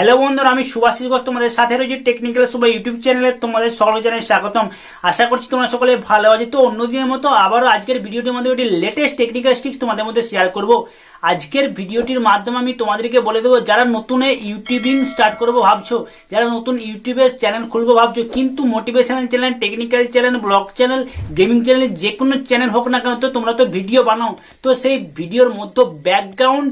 Hello বন্ধুরা, আমি সুভাষিস ঘোষ তোমাদের সাথে রয়েছে টেকনিক্যাল সুভো ইউটিউব চ্যানেলে তোমাদের সকলকে জানাই স্বাগতম। আশা করছি তোমরা সকলে ভালো আছো। তো অন্যদিনের মতো আবারও আজকের ভিডিওটির মধ্যে একটি লেটেস্ট টেকনিক্যাল টিপস তোমাদের মধ্যে শেয়ার করব। আজকের ভিডিওটির মাধ্যমে আমি তোমাদেরকে বলে দেবো, যারা নতুন ইউটিউবিং স্টার্ট করবো ভাবছো, যারা নতুন ইউটিউবে চ্যানেল খুলবো ভাবছো, কিন্তু motivational channel, technical channel, blog channel, gaming channel, যে কোনো চ্যানেল হোক না কেন, তো তোমরা তো ভিডিও বানাও, তো সেই ভিডিওর মধ্যে ব্যাকগ্রাউন্ড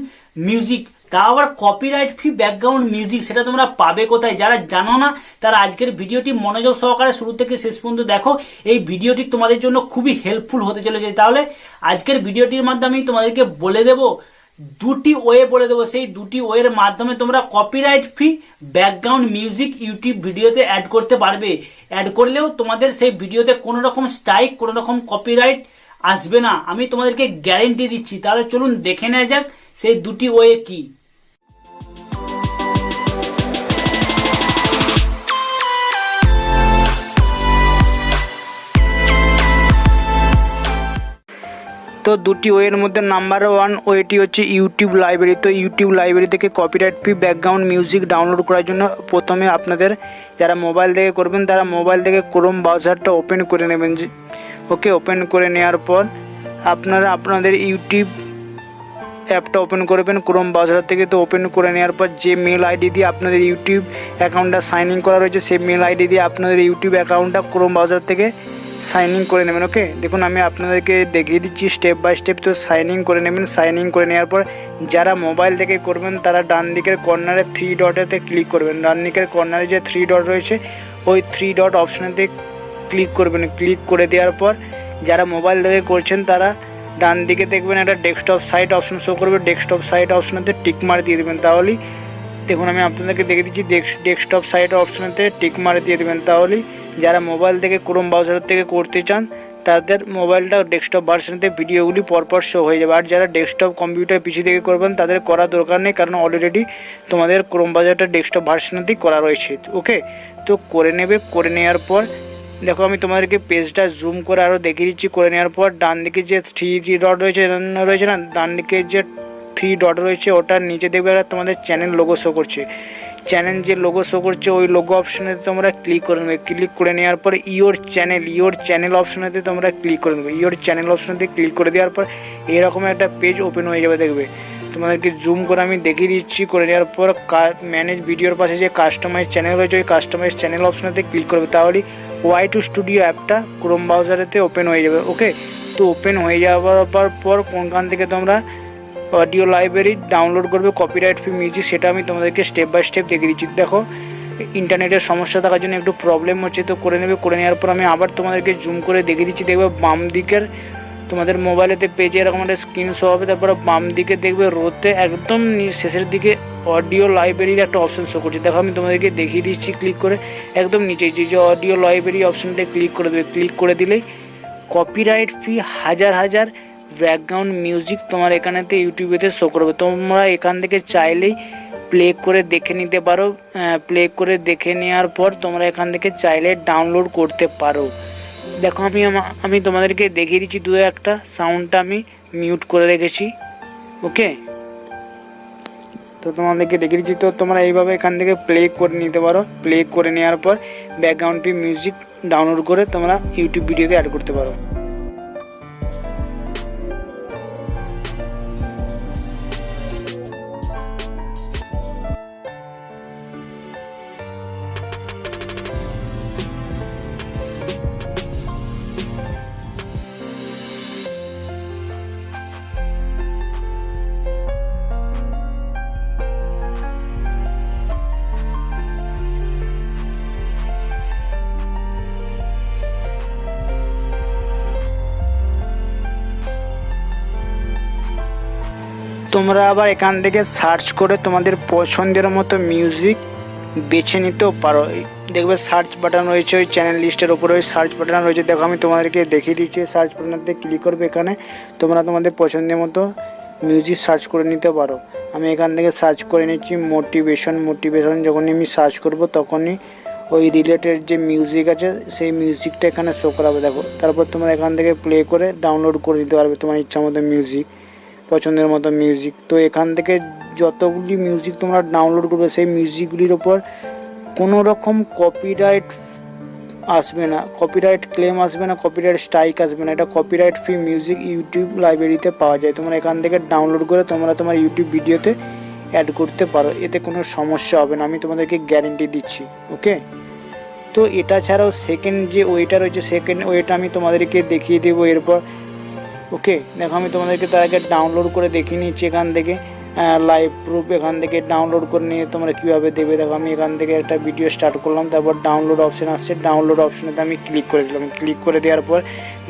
মিউজিক, তা আবার কপিরাইট ফ্রি ব্যাকগ্রাউন্ড মিউজিক, সেটা তোমরা পাবে কোথায়? যারা জানো না তারা আজকের ভিডিওটি মনোযোগ সহকারে শুরু থেকে শেষ পর্যন্ত দেখো। এই ভিডিওটি তোমাদের জন্য খুবই হেল্পফুল হতে চলেছে। তাহলে আজকের ভিডিওটির মাধ্যমে আমি তোমাদেরকে বলে দেবো, দুটি ওয়ে বলে দেবো, সেই দুটি ওয়ের মাধ্যমে তোমরা copyright free background music YouTube ভিডিওতে অ্যাড করতে পারবে। অ্যাড করলেও তোমাদের সেই ভিডিওতে কোনো রকম স্ট্রাইক, কোনো রকম কপিরাইট আসবে না, আমি তোমাদেরকে গ্যারেন্টি দিচ্ছি। তাহলে চলুন দেখে নেওয়া যাক সেই দুটি ওয়ে কি। তো দুটি ওয়ের মধ্যে নাম্বার ওয়ান ওয়েটি হচ্ছে ইউটিউব লাইব্রেরি। তো ইউটিউব লাইব্রেরি থেকে copyright free background music download করার জন্য প্রথমে আপনাদের, যারা মোবাইল থেকে করবেন তারা মোবাইল থেকে ক্রোম ব্রাউজারটা ওপেন করে নেবেন। ওকে, ওপেন করে নেওয়ার পর আপনারা আপনাদের ইউটিউব অ্যাপটা ওপেন করবেন ক্রোম ব্রাউজার থেকে। তো ওপেন করে নেওয়ার পর যে মেল আইডি দিয়ে আপনাদের ইউটিউব অ্যাকাউন্টটা সাইন ইন করা রয়েছে, সেই মেল আইডি দিয়ে আপনাদের ইউটিউব অ্যাকাউন্টটা ক্রোম ব্রাউজার থেকে সাইন ইন করে নেবেন। ওকে, দেখুন আমি আপনাদেরকে দেখিয়ে দিচ্ছি স্টেপ বাই স্টেপ। তো সাইন ইন করে নেবেন। সাইন ইন করে নেওয়ার পর যারা মোবাইল থেকে করবেন তারা ডান দিকের কর্নারে থ্রি ডটেতে ক্লিক করবেন। ডান দিকের কর্নারে যে থ্রি ডট রয়েছে ওই থ্রি ডট অপশানেতে ক্লিক করবেন। ক্লিক করে দেওয়ার পর যারা মোবাইল থেকে করছেন তারা ডান দিকে দেখবেন একটা ডেস্কটপ সাইট অপশন শো করবে। ডেস্কটপ সাইট অপশানেতে টিক মার দিয়ে দেবেন। তাহলেই দেখুন আমি আপনাদেরকে দেখে দিচ্ছি, ডেস্কটপ সাইট অপশানেতে টিক মারে দিয়ে দেবেন। তাহলেই যারা মোবাইল থেকে ক্রোম ব্রাউজার থেকে করতে চান তাদের মোবাইলটা ডেস্কটপ ভার্সনেতে ভিডিওগুলি পরপর শো হয়ে যাবে। আর যারা ডেস্কটপ কম্পিউটার পিসি থেকে করবেন তাদের করা দরকার নেই, কারণ অলরেডি তোমাদের ক্রোম ব্রাউজারটা ডেস্কটপ ভার্সনেতেই করা রয়েছে। ওকে, তো করে নেবে। করে নেওয়ার পর দেখো আমি তোমাদেরকে পেজটা জুম করে আরও দেখিয়ে দিচ্ছি। করে নেওয়ার পর ডান দিকে যে থ্রি ডট রয়েছে না, ডান দিকে যে থ্রি ডট রয়েছে ওটার নিচে দেখবে তোমাদের চ্যানেল লোগো শো করছে। চ্যানেল যে লোগো শো করছে ওই লোগো অপশানেতে তোমরা ক্লিক করে নেবে। ক্লিক করে নেওয়ার পর ইওর চ্যানেল অপশানেতে তোমরা ক্লিক করে নেবে। ইওর চ্যানেল অপশানেতে ক্লিক করে দেওয়ার পর এরকম একটা পেজ ওপেন হয়ে যাবে। দেখবে তোমাদেরকে জুম করে আমি দেখিয়ে দিচ্ছি। করে নেওয়ার পর ম্যানেজ ভিডিওর পাশে যে কাস্টমাইজ চ্যানেল রয়েছে ওই কাস্টমাইজ চ্যানেল অপশানেতে ক্লিক করবে। তাহলে ওয়াই2 স্টুডিও অ্যাপটা ক্রোম ব্রাউজারেতে ওপেন হয়ে যাবে। ওকে, তো ওপেন হয়ে যাওয়ার পর কোনখান থেকে তোমরা অডিও লাইব্রেরি ডাউনলোড করবে কপিরাইট ফ্রি মিউজিক, সেটা আমি তোমাদেরকে স্টেপ বাই স্টেপ দেখিয়ে দিচ্ছি। দেখো ইন্টারনেটের সমস্যা থাকার জন্য একটু প্রবলেম হচ্ছে, তো করে নেবে। করে নেওয়ার পর আমি আবার তোমাদেরকে জুম করে দেখিয়ে দিচ্ছি। দেখবে বাম দিকের তোমাদের মোবাইলেতে পেজে এরকম একটা স্ক্রিন শো হবে, তারপরে বাম দিকে দেখবে রোতে একদম শেষের দিকে অডিও লাইব্রেরির একটা অপশান শো করছে। দেখো আমি তোমাদেরকে দেখিয়ে দিচ্ছি ক্লিক করে। একদম নিচে যে অডিও লাইব্রেরি অপশানটা ক্লিক করে দেবে। ক্লিক করে দিলেই কপিরাইট ফ্রি হাজার ব্যাকগ্রাউন্ড মিউজিক তোমার এখানেতে ইউটিউবেতে শো করবে। তোমরা এখান থেকে চাইলেই প্লে করে দেখে নিতে পারো। প্লে করে দেখে নেওয়ার পর তোমরা এখান থেকে চাইলে ডাউনলোড করতে পারো। দেখো আমি তোমাদেরকে দেখিয়ে দিচ্ছি। দু একটা সাউন্ডটা আমি মিউট করে রেখেছি। ওকে, তো তোমাদেরকে দেখিয়ে দিচ্ছি। তো তোমরা এইভাবে এখান থেকে প্লে করে নিতে পারো। প্লে করে নেওয়ার পর ব্যাকগ্রাউন্ড ফ্রি মিউজিক ডাউনলোড করে তোমরা ইউটিউব ভিডিওতে অ্যাড করতে পারো। তোমরা আবার এখান থেকে সার্চ করে তোমাদের পছন্দের মতো মিউজিক বেছে নিতেও পারো। দেখবে সার্চ বাটন রয়েছে ওই চ্যানেল লিস্টের ওপরে, ওই সার্চ বাটন রয়েছে। দেখো আমি তোমাদেরকে দেখিয়ে দিচ্ছি। সার্চ বাটনতে ক্লিক করবে। এখানে তোমরা তোমাদের পছন্দের মতো মিউজিক সার্চ করে নিতে পারো। আমি এখান থেকে সার্চ করে নিচ্ছি মোটিভেশন। যখনই আমি সার্চ করব তখনই ওই রিলেটেড যে মিউজিক আছে সেই মিউজিকটা এখানে শো করাবে। দেখো, তারপর তোমরা এখান থেকে প্লে করে ডাউনলোড করে নিতে পারবে তোমার ইচ্ছা মতো মিউজিক, পছন্দের মতো মিউজিক। তো এখান থেকে যতগুলি মিউজিক তোমরা ডাউনলোড করবে সেই মিউজিকগুলির ওপর কোনো রকম কপিরাইট আসবে না, কপিরাইট ক্লেম আসবে না, কপিরাইট স্ট্রাইক আসবে না। এটা কপিরাইট ফ্রি মিউজিক ইউটিউব লাইব্রেরিতে পাওয়া যায়। তোমরা এখান থেকে ডাউনলোড করে তোমরা তোমার ইউটিউব ভিডিওতে অ্যাড করতে পারো, এতে কোনো সমস্যা হবে না, আমি তোমাদেরকে গ্যারেন্টি দিচ্ছি। ওকে, তো এটা ছাড়াও সেকেন্ড যে ওয়েটা রয়েছে, সেকেন্ড ওয়েটা আমি তোমাদেরকে দেখিয়ে দেবো এরপর। ওকে, দেখো আমি তোমাদেরকে তার আগে ডাউনলোড করে দেখিয়ে নিচ্ছি এখান থেকে লাইভ প্রুফ। এখান থেকে ডাউনলোড করে নিয়ে তোমরা কীভাবে দেবে, দেখো আমি এখান থেকে একটা ভিডিও স্টার্ট করলাম, তারপর ডাউনলোড অপশান আসছে, ডাউনলোড অপশানেতে আমি ক্লিক করে দিলাম। ক্লিক করে দেওয়ার পর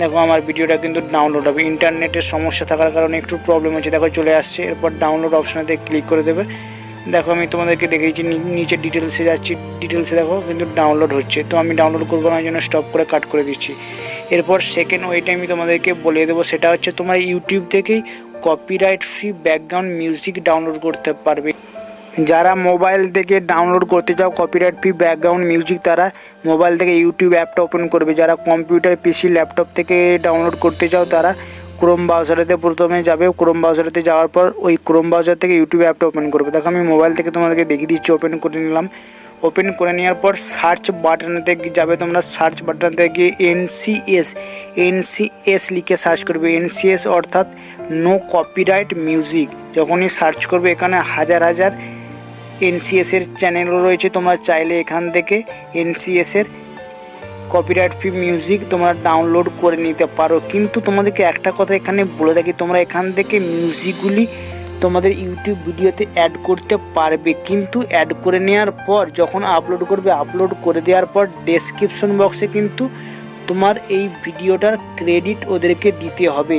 দেখো আমার ভিডিওটা কিন্তু ডাউনলোড হবে। ইন্টারনেটের সমস্যা থাকার কারণে একটু প্রবলেম হচ্ছে, দেখো চলে আসছে। এরপর ডাউনলোড অপশানেতে ক্লিক করে দেবে। দেখো আমি তোমাদেরকে দেখিয়েছি, নিচে ডিটেলসে যাচ্ছি, ডিটেলসে দেখো কিন্তু ডাউনলোড হচ্ছে। তো আমি ডাউনলোড করবো না, জন্য স্টপ করে কাট করে দিচ্ছি। এরপর সেকেন্ড ওয়েটা আমি তোমাদেরকে বলে দেবো, সেটা হচ্ছে তোমার ইউটিউব থেকেই copyright free background music download করতে পারবে। যারা মোবাইল থেকে ডাউনলোড করতে চাও কপিরাইট ফ্রি ব্যাকগ্রাউন্ড মিউজিক, তারা মোবাইল থেকে ইউটিউব অ্যাপটা ওপেন করবে। যারা কম্পিউটার, পিসি, ল্যাপটপ থেকে ডাউনলোড করতে চাও তারা ক্রোম ব্রাউজারেতে প্রথমে যাবে। ক্রোম ব্রাউজারেতে যাওয়ার পর ওই ক্রোম ব্রাউজার থেকে ইউটিউব অ্যাপটা ওপেন করবে। দেখো আমি মোবাইল থেকে তোমাদেরকে দেখিয়ে দিচ্ছি, ওপেন করে নিলাম। ওপেন করে নেওয়ার পর সার্চ বাটনেতে যাবে, তোমরা সার্চ বাটনেতে গিয়ে এনসিএস লিখে সার্চ করবে। এনসিএস অর্থাৎ নো কপিরাইট মিউজিক। যখনই সার্চ করবে এখানে হাজার হাজার এনসিএসের চ্যানেলও রয়েছে, তোমরা চাইলে এখান থেকে এনসিএসের কপিরাইট ফ্রি মিউজিক তোমরা ডাউনলোড করে নিতে পারো। কিন্তু তোমাদেরকে একটা কথা এখানে বলে রাখি, তোমরা এখান থেকে মিউজিকগুলি তোমাদের ইউটিউব ভিডিওতে অ্যাড করতে পারবে, কিন্তু অ্যাড করে নেওয়ার পর যখন আপলোড করবে, আপলোড করে দেওয়ার পর ডেসক্রিপশন বক্সে কিন্তু তোমার এই ভিডিওটার ক্রেডিট ওদেরকে দিতে হবে।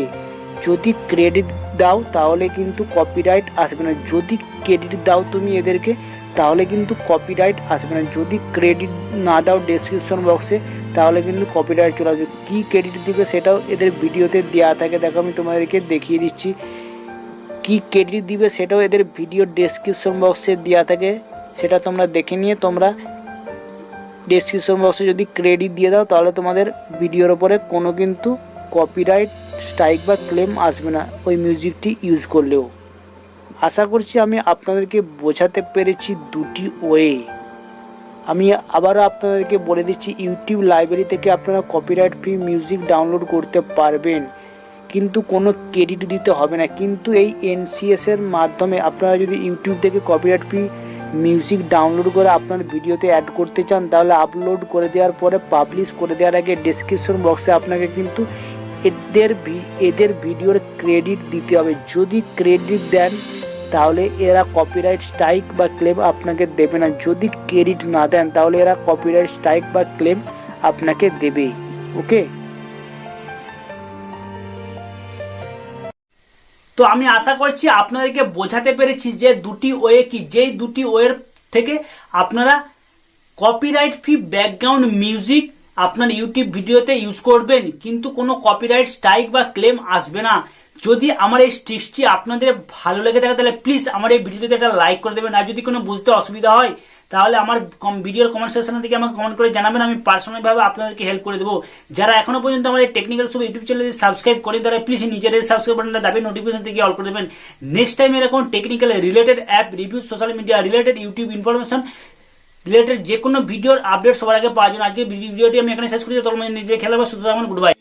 যদি ক্রেডিট দাও তাহলে কিন্তু কপিরাইট আসবে না, যদি ক্রেডিট দাও তুমি এদেরকে তাহলে কিন্তু কপিরাইট আসবে না। যদি ক্রেডিট না দাও ডেসক্রিপশন বক্সে তাহলে কিন্তু কপিরাইট চলে আসবে। কী ক্রেডিট দিবে সেটাও এদের ভিডিওতে দেওয়া থাকে, দেখো আমি তোমাদেরকে দেখিয়ে দিচ্ছি। কী ক্রেডিট দিবে সেটাও এদের ভিডিও ডেসক্রিপশন বক্সে দেওয়া থাকে, সেটা তোমরা দেখে নিয়ে তোমরা ডেসক্রিপশন বক্সে যদি ক্রেডিট দিয়ে দাও তাহলে তোমাদের ভিডিওর ওপরে কোনো কিন্তু কপিরাইট স্ট্রাইক বা ক্লেম আসবে না ওই মিউজিকটি ইউজ করলেও। আশা করছি আমি আপনাদেরকে বোঝাতে পেরেছি দুটি ওয়ে। আমি আবারও আপনাদেরকে বলে দিচ্ছি, ইউটিউব লাইব্রেরি থেকে আপনারা কপিরাইট ফ্রি মিউজিক ডাউনলোড করতে পারবেন, কিন্তু কোনো ক্রেডিট দিতে হবে না। কিন্তু এই এনসিএসের মাধ্যমে আপনারা যদি ইউটিউব থেকে কপিরাইট ফ্রি মিউজিক ডাউনলোড করে আপনার ভিডিওতে অ্যাড করতে চান, তাহলে আপলোড করে দেওয়ার পরে পাবলিশ করে দেওয়ার আগে ডেসক্রিপশন বক্সে আপনাকে কিন্তু এদের ভিডিওর ক্রেডিট দিতে হবে। যদি ক্রেডিট দেন তাহলে এরা কপিরাইট স্ট্রাইক বা ক্লেম আপনাকে দেবে না, যদি ক্রেডিট না দেন তাহলে এরা কপিরাইট স্ট্রাইক বা ক্লেম আপনাকে দেবে। ওকে, তো আমি আশা করছি আপনাদেরকে বোঝাতে পেরেছি যে দুটি ওয়ে কি, যেই দুটি ওয়ের থেকে আপনারা কপিরাইট ফ্রি ব্যাকগ্রাউন্ড মিউজিক আপনার ইউটিউব ভিডিওতে ইউজ করবেন, কিন্তু কোনো কপিরাইট স্ট্রাইক বা ক্লেম আসবে না। যদি আমার এই টিপসটি আপনাদের ভালো লেগে থাকে তাহলে প্লিজ আমার এই ভিডিওতে একটা লাইক করে দেবেন। আর যদি কোনো বুঝতে অসুবিধা হয় তাহলে আমার ভিডিওর কমেন্ট সেকশন থেকে আমাকে কমেন্ট করে জানাবেন, আমি পার্সোনাল ভাবে আপনাদেরকে হেল্প করে দেবো। যারা এখনো পর্যন্ত আমার এই টেকনিক্যাল সুভো ইউটিউব চ্যানেলে সাবস্ক্রাইব করে তারা প্লিজ নিজের সাবস্ক্রাইব বাটনটা দাবি নোটিফিকেশন থেকে অল করে দেবেন। নেক্সট টাইম এরকম technical related app review, social media related, YouTube information related যে কোনো ভিডিওর আপডেট সবার আগে পাওয়ার জন্য আজকে ভিডিওটি আমি এখানে শেষ করছি। তখন নিজের খেলা বা সুস্থ থাকুন, গুড বাই।